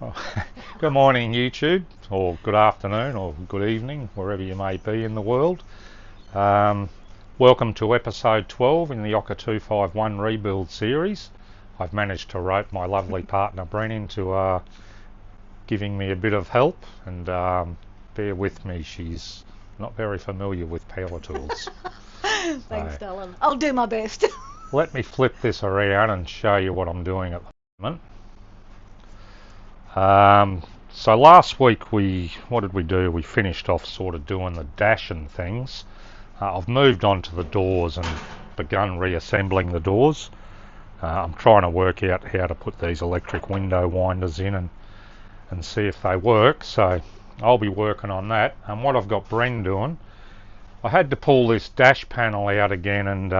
Oh, good morning, YouTube, or good afternoon, or good evening, wherever you may be in the world. Um, Welcome to episode 12 in the Oka 251 rebuild series. I've managed to rope my lovely partner Bren into giving me a bit of help, and bear with me, she's not very familiar with power tools. Thanks, So Dylan. I'll do my best. let me flip this around and show you what I'm doing at the moment. So last week what did we do? We finished off sort of doing the dash and things. I've moved on to the doors and begun reassembling the doors. I'm trying to work out how to put these electric window winders in and see if they work. So I'll be working on that. And what I've got Bren doing, I had to pull this dash panel out again, and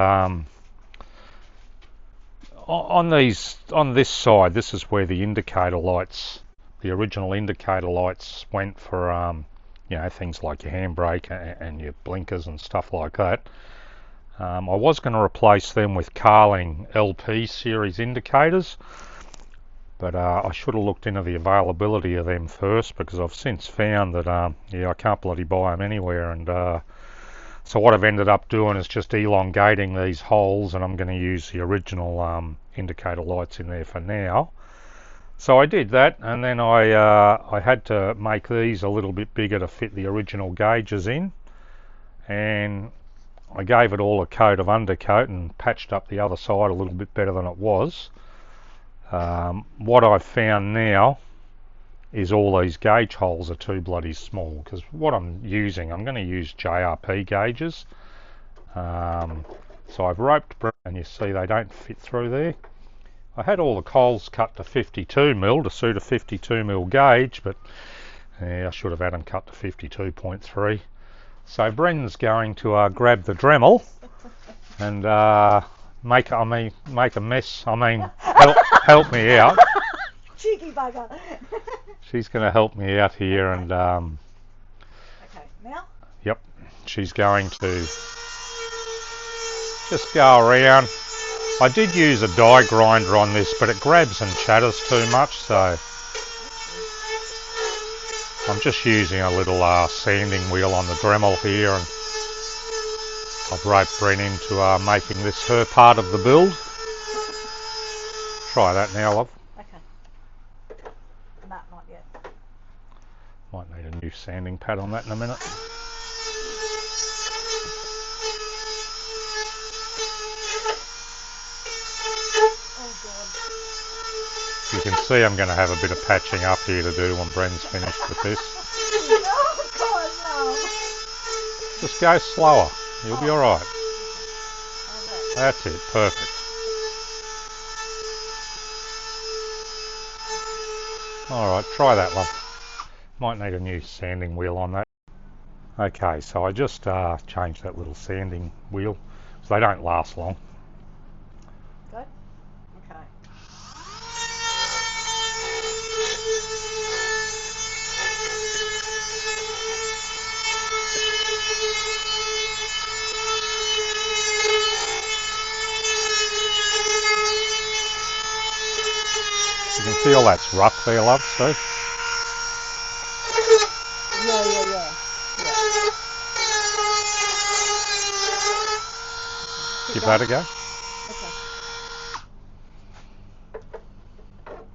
on this side, this is where the indicator lights, the original indicator lights went for things like your handbrake and your blinkers and stuff like that. I was going to replace them with Carling LP series indicators, but I should have looked into the availability of them first, because I've since found that I can't bloody buy them anywhere. And so what I've ended up doing is just elongating these holes, and I'm going to use the original indicator lights in there for now. So I did that, and then I had to make these a little bit bigger to fit the original gauges in, and I gave it all a coat of undercoat and patched up the other side a little bit better than it was. What I've found now is all these gauge holes are too bloody small, because what I'm going to use JRP gauges. So I've roped, and you see they don't fit through there. I had all the coals cut to 52mm to suit a 52mm gauge, but I should have had them cut to 52.3. So Bren's going to grab the Dremel and make a mess. Help me out. Cheeky bugger. She's going to help me out here, and Okay, now? yep, she's going to just go around. I did use a die grinder on this, but it grabs and chatters too much, so I'm just using a little sanding wheel on the Dremel here, and I've roped Bren into making this her part of the build. Try that now, love. Okay. No, not yet. Might need a new sanding pad on that in a minute. Oh, God. You can see I'm going to have a bit of patching up here to do when Bren's finished with this. Oh, God, no. Just go slower. You'll be alright. Okay. That's it. Perfect. Alright, try that, love. Might need a new sanding wheel on that. Okay, so I just changed that little sanding wheel, so they don't last long. Good? Okay. You can feel that's rough there, love, see? Yeah. Give that a go. Okay.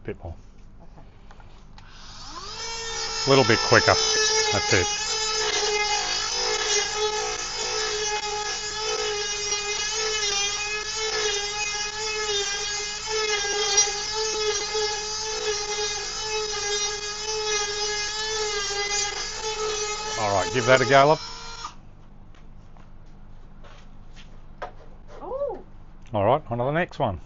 Bit more. Okay. A little bit quicker. That's it. Alright, give that a go, love. Ooh. Alright, on to the next one.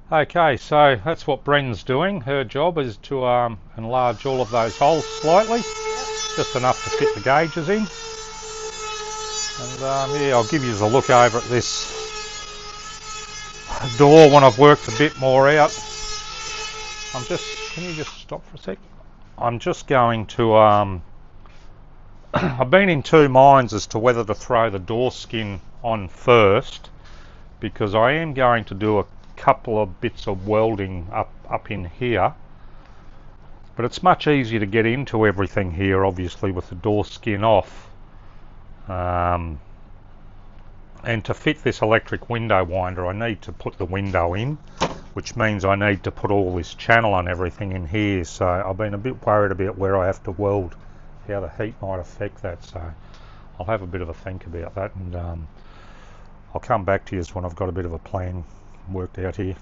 Okay. Okay, so that's what Bren's doing. Her job is to enlarge all of those holes slightly, just enough to fit the gauges in. And yeah, I'll give you a look over at this door when I've worked a bit more out. Can you just stop for a sec? I'm just going to I've been in two minds as to whether to throw the door skin on first, because I am going to do couple of bits of welding up in here, but it's much easier to get into everything here, obviously, with the door skin off. And to fit this electric window winder, I need to put the window in, which means I need to put all this channel and everything in here. So I've been a bit worried about where I have to weld, how the heat might affect that. So I'll have a bit of a think about that, and I'll come back to you when I've got a bit of a plan worked out here.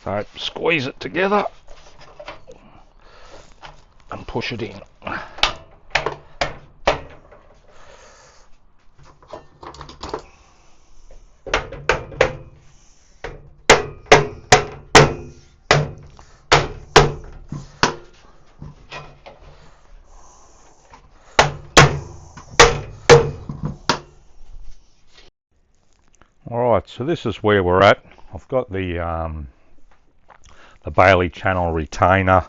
So squeeze it together and push it in. Alright, so this is where we're at. I've got the Bailey channel retainer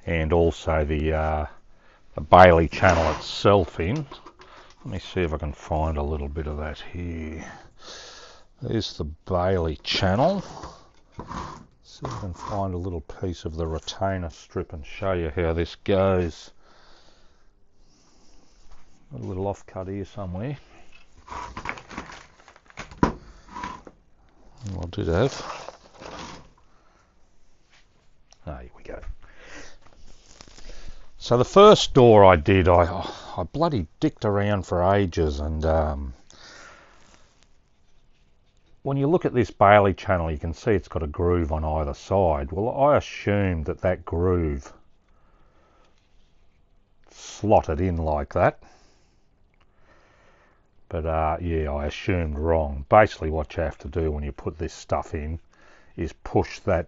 and also the Bailey channel itself in. Let me see if I can find a little bit of that here. There's the Bailey channel. See if I can find a little piece of the retainer strip and show you how this goes. Got a little offcut here somewhere. I did have. Here we go. So the first door I did, I bloody dicked around for ages, and when you look at this Bailey channel, you can see it's got a groove on either side. Well, I assumed that groove slotted in like that, but yeah, I assumed wrong. Basically what you have to do when you put this stuff in is push that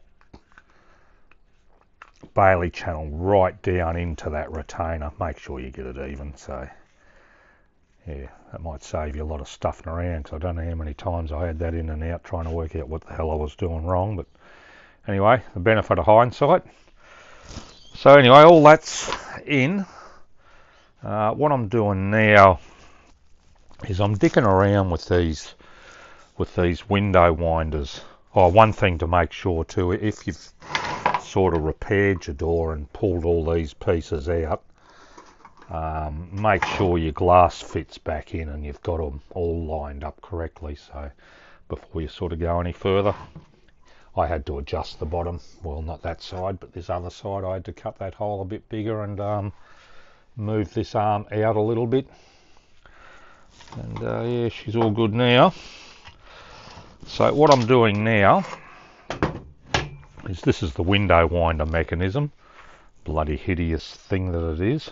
Bailey channel right down into that retainer. Make sure you get it even. So yeah, that might save you a lot of stuffing around, because I don't know how many times I had that in and out trying to work out what the hell I was doing wrong. But anyway, the benefit of hindsight. So anyway, all that's in. What I'm doing now is I'm dicking around with these window winders. Oh, one thing to make sure too, if you've sort of repaired your door and pulled all these pieces out, make sure your glass fits back in and you've got them all lined up correctly. So before you sort of go any further, I had to adjust the bottom. Well, not that side, but this other side, I had to cut that hole a bit bigger and move this arm out a little bit. And yeah, she's all good now. So what I'm doing now is, this is the window winder mechanism. Bloody hideous thing that it is.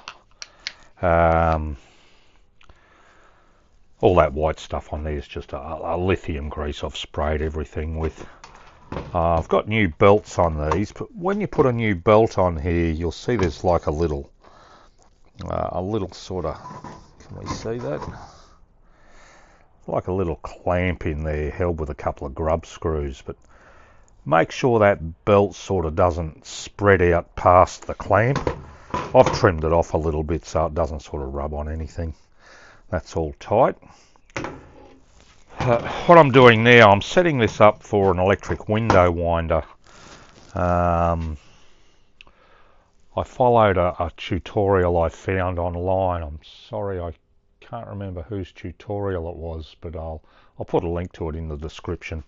All that white stuff on there is just a lithium grease I've sprayed everything with. I've got new belts on these, but when you put a new belt on here, you'll see there's like a little sort of, can we see that? Like a little clamp in there held with a couple of grub screws, but make sure that belt sort of doesn't spread out past the clamp. I've trimmed it off a little bit so it doesn't sort of rub on anything. That's all tight. What I'm doing now, I'm setting this up for an electric window winder. I followed a tutorial I found online. I'm sorry, I can't remember whose tutorial it was, but I'll put a link to it in the description.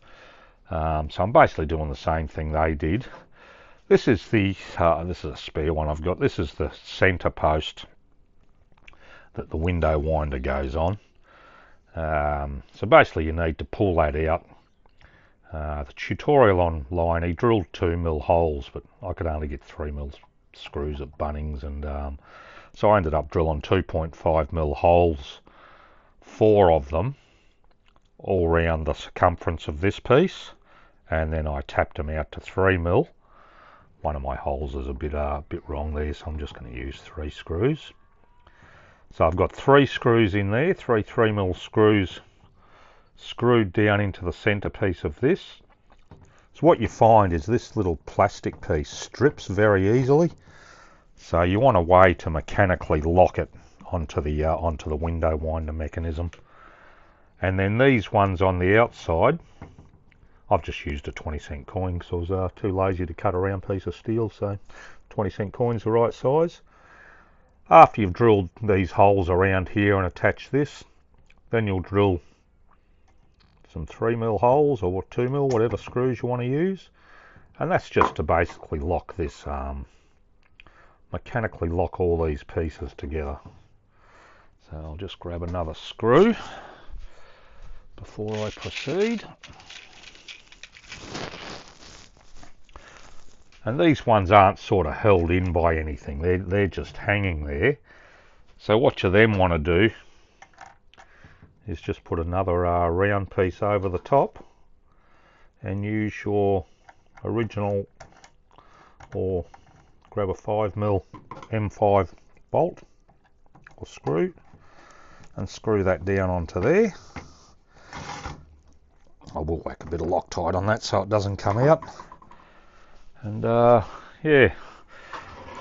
So I'm basically doing the same thing they did, This is the this is a spare one I've got. This is the centre post that the window winder goes on. So basically you need to pull that out. The tutorial online, he drilled 2mm holes, but I could only get 3mm screws at Bunnings, and so I ended up drilling 2.5mm holes, 4 of them, all around the circumference of this piece, and then I tapped them out to 3mm. One of my holes is a bit wrong there, so I'm just going to use 3 screws. So I've got 3 screws in there, 3 3mm screws screwed down into the centre piece of this. So what you find is this little plastic piece strips very easily. So you want a way to mechanically lock it onto the window winder mechanism. And then these ones on the outside, I've just used a 20-cent coin because I was too lazy to cut a round piece of steel, so 20-cent coin's the right size. After you've drilled these holes around here and attached this, then you'll drill some 3mm holes or 2mm, whatever screws you want to use, and that's just to basically lock this, mechanically lock all these pieces together. So I'll just grab another screw before I proceed. And these ones aren't sort of held in by anything, they're just hanging there. So what you then want to do is just put another round piece over the top and use your original, or grab a 5mm M5 bolt or screw and screw that down onto there. I will whack a bit of Loctite on that so it doesn't come out. And yeah,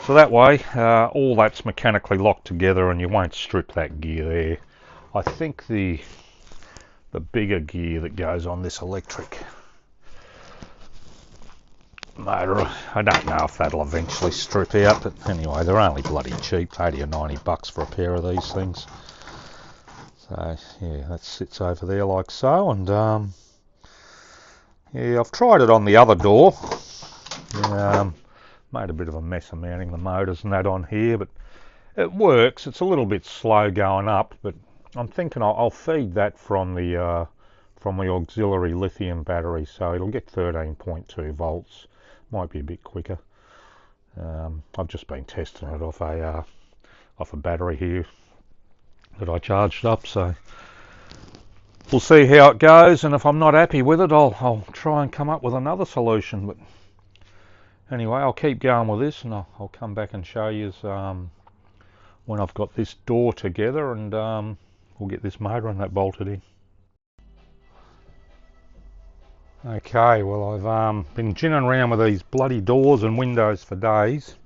so that way all that's mechanically locked together and you won't strip that gear there. I think the bigger gear that goes on this electric motor, I don't know if that'll eventually strip out, but anyway, they're only bloody cheap, 80 or 90 bucks for a pair of these things. So yeah, that sits over there like so, and yeah, I've tried it on the other door. Made a bit of a mess of mounting the motors and that on here, but it works. It's a little bit slow going up, but I'm thinking I'll feed that from the auxiliary lithium battery, so it'll get 13.2 volts. Might be a bit quicker. I've just been testing it off a battery here that I charged up, so we'll see how it goes. And if I'm not happy with it, I'll try and come up with another solution. But anyway, I'll keep going with this, and I'll come back and show you when I've got this door together, and we'll get this motor and that bolted in. Okay, well I've been ginning around with these bloody doors and windows for days,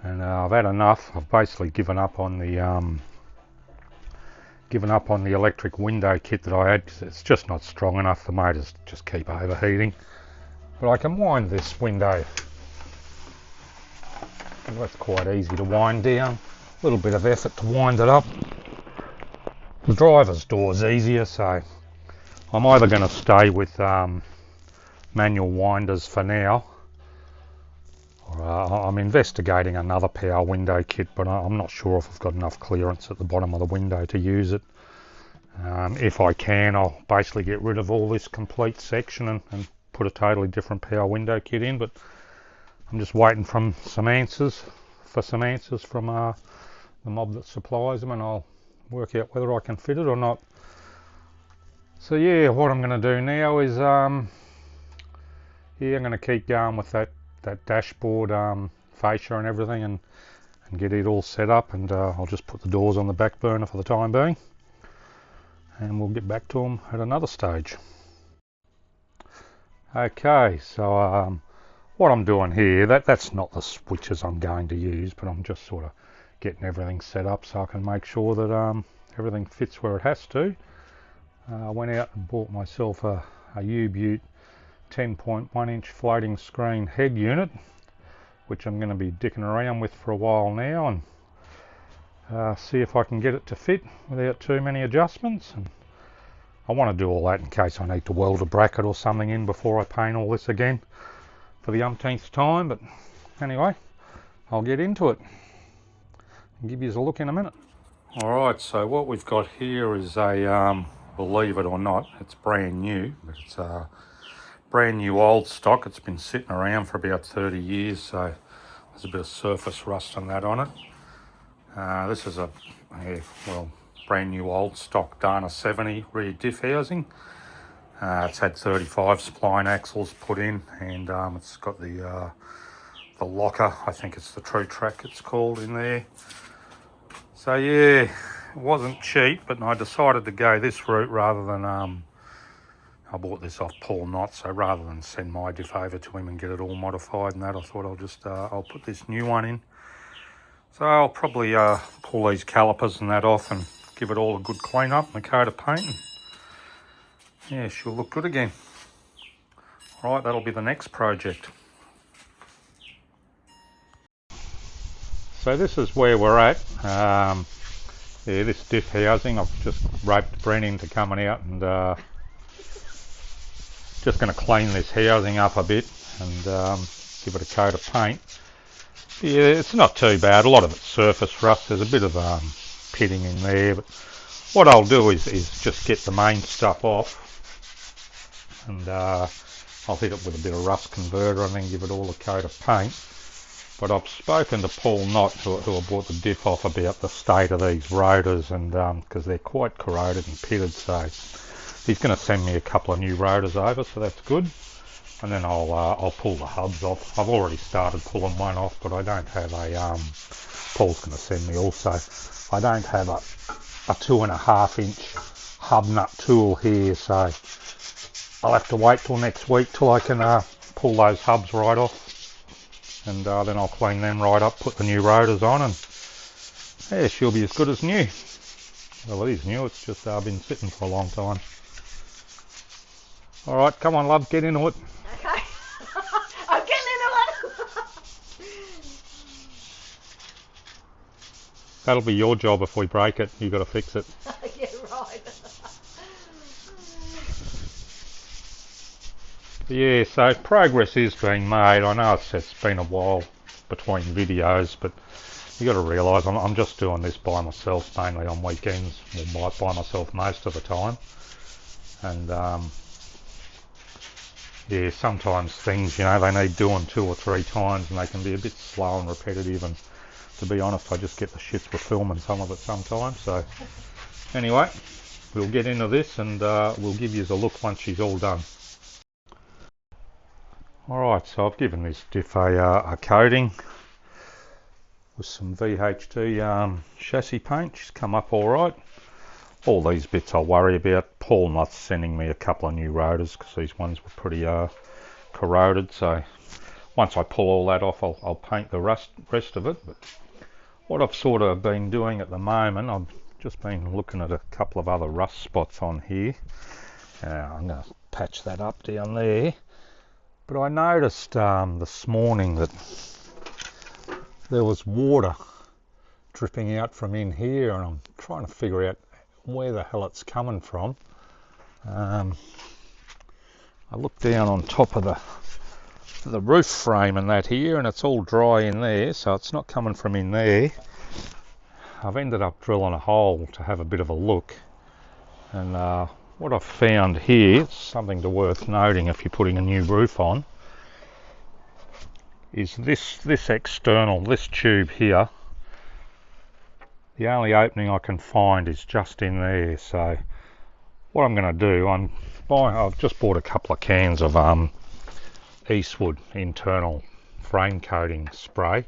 and I've had enough. I've basically given up on the electric window kit that I had, because it's just not strong enough. The motors just keep overheating. But I can wind this window. That's quite easy to wind down. A little bit of effort to wind it up. The driver's door's easier, so I'm either going to stay with manual winders for now, or I'm investigating another power window kit, but I'm not sure if I've got enough clearance at the bottom of the window to use it. If I can, I'll basically get rid of all this complete section and put a totally different power window kit in, but I'm just waiting for some answers from the mob that supplies them, and I'll work out whether I can fit it or not. So yeah, what I'm going to do now is I'm going to keep going with that dashboard fascia and everything, and get it all set up, and I'll just put the doors on the back burner for the time being, and we'll get back to them at another stage. Okay, so what I'm doing here, that's not the switches I'm going to use, but I'm just sort of getting everything set up so I can make sure that everything fits where it has to. I went out and bought myself a U-Butte 10.1 inch floating screen head unit, which I'm going to be dicking around with for a while now, and see if I can get it to fit without too many adjustments. And I want to do all that in case I need to weld a bracket or something in before I paint all this again. for the umpteenth time, but anyway, I'll get into it and give you a look in a minute. Alright, so what we've got here is a, believe it or not, it's brand new, but it's a brand new old stock. It's been sitting around for about 30 years, so there's a bit of surface rust and that on it. This is a, brand new old stock Dana 70 rear diff housing. It's had 35 spline axles put in, and it's got the locker, I think it's the True Track it's called, in there. So yeah, it wasn't cheap, but I decided to go this route rather than, I bought this off Paul Knott, so rather than send my diff over to him and get it all modified and that, I thought I'll just, I'll put this new one in. So I'll probably pull these calipers and that off and give it all a good clean up and a coat of paint. And yeah, she'll look good again. All right, that'll be the next project. So this is where we're at. Yeah, this diff housing, I've just roped Brent into coming out and just going to clean this housing up a bit and give it a coat of paint. Yeah, it's not too bad. A lot of it's surface rust. There's a bit of pitting in there, but what I'll do is just get the main stuff off, and I'll hit it with a bit of rust converter and then give it all a coat of paint. But I've spoken to Paul Knott, who I bought the diff off, about the state of these rotors, and because they're quite corroded and pitted, so he's going to send me a couple of new rotors over, so that's good. And then I'll pull the hubs off. I've already started pulling one off, but I don't have a Paul's going to send me also. I don't have a 2.5 inch hub nut tool here, so I'll have to wait till next week till I can pull those hubs right off, and then I'll clean them right up, put the new rotors on, and yeah, she'll be as good as new. Well, it is new, it's just been sitting for a long time. Alright, come on love, get into it. Okay. I'm getting into it. That'll be your job if we break it, you got to fix it. Yeah, right. Yeah, so progress is being made. I know it's been a while between videos, but you got to realise I'm just doing this by myself, mainly on weekends, or by myself most of the time. And yeah, sometimes things, they need doing 2 or 3 times, and they can be a bit slow and repetitive. And to be honest, I just get the shits with filming some of it sometimes. So anyway, we'll get into this, and we'll give you a look once she's all done. Alright, so I've given this diff a coating with some VHT chassis paint. She's come up alright. All these bits I'll worry about. Paul Knott's sending me a couple of new rotors because these ones were pretty corroded. So once I pull all that off, I'll paint the rest of it. But what I've sort of been doing at the moment, I've just been looking at a couple of other rust spots on here. I'm going to patch that up down there. But I noticed this morning that there was water dripping out from in here, and I'm trying to figure out where the hell it's coming from. I looked down on top of the roof frame and that here, and it's all dry in there, so it's not coming from in there. I've ended up drilling a hole to have a bit of a look, and what I've found here, something worth noting if you're putting a new roof on, is this external, this tube here. The only opening I can find is just in there. So what I'm going to do, I've just bought a couple of cans of Eastwood internal frame coating spray.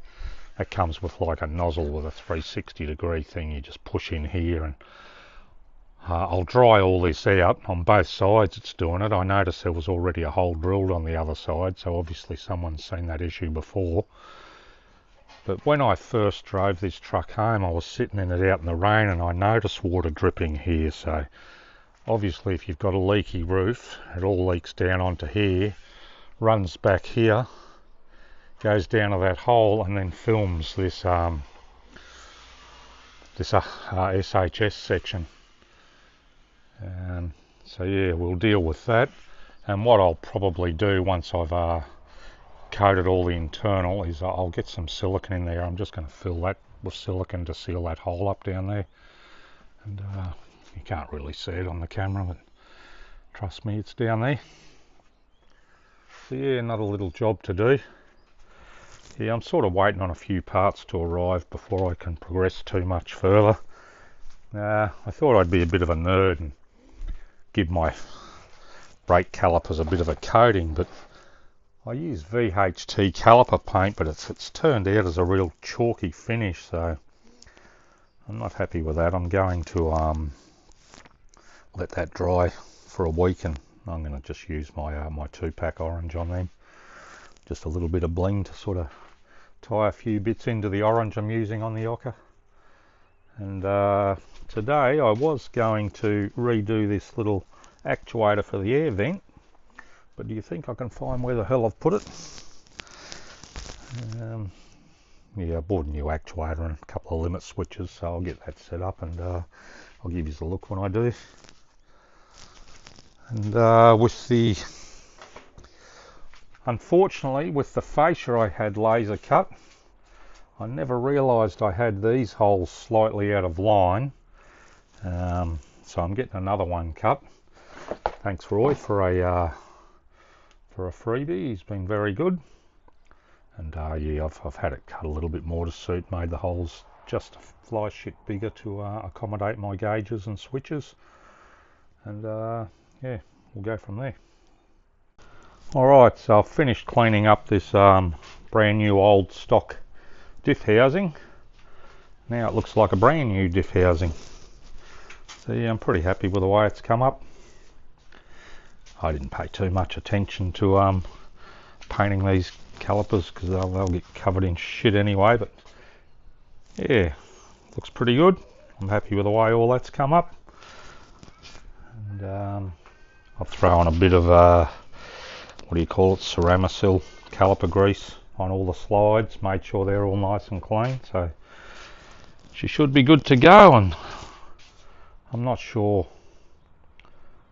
It comes with like a nozzle with a 360 degree thing. You just push in here, and I'll dry all this out on both sides. It's doing it. I noticed there was already a hole drilled on the other side, so obviously someone's seen that issue before. But when I first drove this truck home, I was sitting in it out in the rain, and I noticed water dripping here. So obviously if you've got a leaky roof, it all leaks down onto here, runs back here, goes down to that hole, and then films this SHS section. So yeah, we'll deal with that. And what I'll probably do once I've coated all the internal is I'll get some silicone in there. I'm just going to fill that with silicone to seal that hole up down there. And you can't really see it on the camera, but trust me, it's down there. So yeah, another little job to do. Yeah, I'm sort of waiting on a few parts to arrive before I can progress too much further. I thought I'd be a bit of a nerd and give my brake calipers a bit of a coating, but I use VHT caliper paint, but it's turned out as a real chalky finish, so I'm not happy with that. I'm going to let that dry for a week, and I'm going to just use my my 2-pack orange on them. Just a little bit of bling to sort of tie a few bits into the orange I'm using on the Ocker. And today I was going to redo this little actuator for the air vent, but do you think I can find where the hell I've put it? Yeah, I bought a new actuator and a couple of limit switches, so I'll get that set up, and I'll give you a look when I do. And unfortunately, with the fascia I had laser cut, I never realised I had these holes slightly out of line, so I'm getting another one cut. Thanks Roy for a freebie. He's been very good. And yeah, I've had it cut a little bit more to suit, made the holes just a fly shit bigger to accommodate my gauges and switches. And yeah, we'll go from there. Alright, so I've finished cleaning up this brand new old stock diff housing. Now it looks like a brand new diff housing. So yeah, I'm pretty happy with the way it's come up. I didn't pay too much attention to painting these calipers because they'll get covered in shit anyway, but yeah, looks pretty good. I'm happy with the way all that's come up. And I'll throw on a bit of what do you call it, Ceramisil caliper grease on all the slides, made sure they're all nice and clean, so she should be good to go. And I'm not sure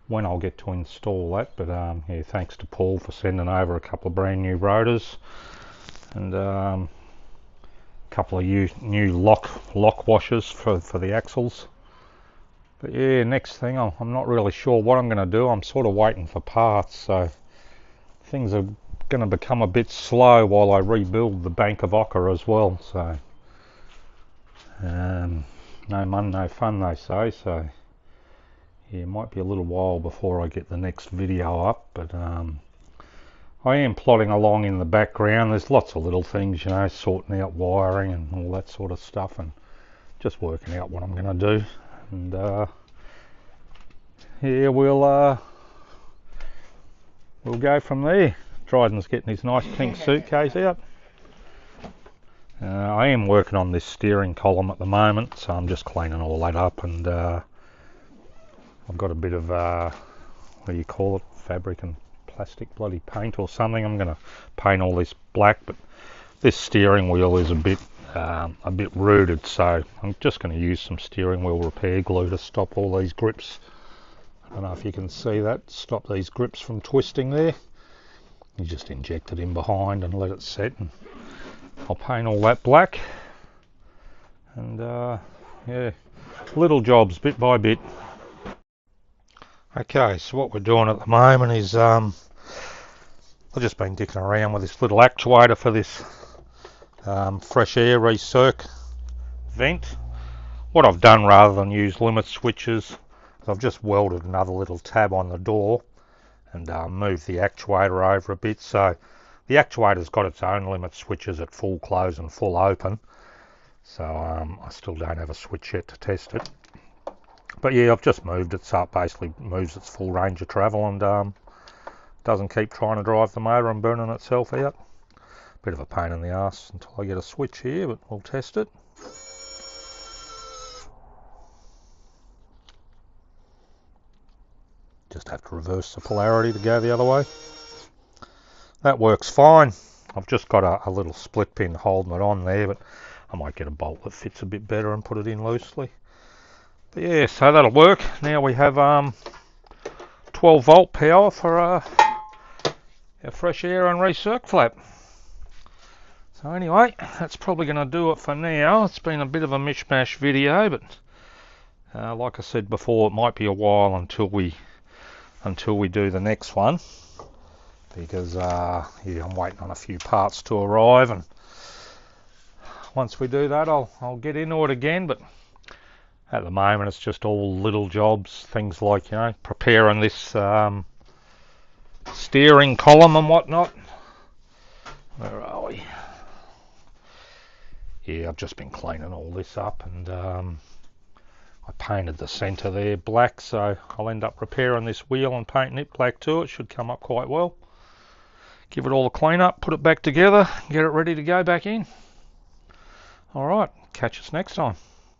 when I'll get to install that, but yeah, thanks to Paul for sending over a couple of brand new rotors and a couple of new lock washers for the axles. But yeah, next thing, I'm not really sure what I'm going to do. I'm sort of waiting for parts, so things are going to become a bit slow while I rebuild the bank of Ocker as well. So no mun, no fun, they say. So yeah, it might be a little while before I get the next video up, but I am plodding along in the background. There's lots of little things, you know, sorting out wiring and all that sort of stuff, and just working out what I'm going to do. And yeah, we'll go from there. Dryden's getting his nice pink suitcase out. I am working on this steering column at the moment, so I'm just cleaning all that up, and I've got a bit of what do you call it, fabric and plastic bloody paint or something. I'm going to paint all this black, but this steering wheel is a bit rooted, so I'm just going to use some steering wheel repair glue to stop all these grips. I don't know if you can see that, stop these grips from twisting there. You just inject it in behind and let it set, and I'll paint all that black. And yeah, little jobs bit by bit. Okay, so what we're doing at the moment is I've just been dicking around with this little actuator for this fresh air recirc vent. What I've done, rather than use limit switches, I've just welded another little tab on the door and moved the actuator over a bit. So the actuator's got its own limit switches at full close and full open, so I still don't have a switch yet to test it. But yeah, I've just moved it so it basically moves its full range of travel and doesn't keep trying to drive the motor and burning itself out. Bit of a pain in the ass until I get a switch here, but we'll test it. Just have to reverse the polarity to go the other way. That works fine. I've just got a little split pin holding it on there, but I might get a bolt that fits a bit better and put it in loosely. But yeah, so that'll work. Now we have 12 volt power for a fresh air and recirc flap. So anyway, that's probably going to do it for now. It's been a bit of a mishmash video, but like I said before, it might be a while until we do the next one, because yeah, I'm waiting on a few parts to arrive, and once we do that, I'll get into it again. But at the moment, it's just all little jobs, things like, you know, preparing this steering column and whatnot. Where are we? Yeah, I've just been cleaning all this up, and I painted the centre there black, so I'll end up repairing this wheel and painting it black too. It should come up quite well. Give it all a clean up, put it back together, get it ready to go back in. Alright, catch us next time.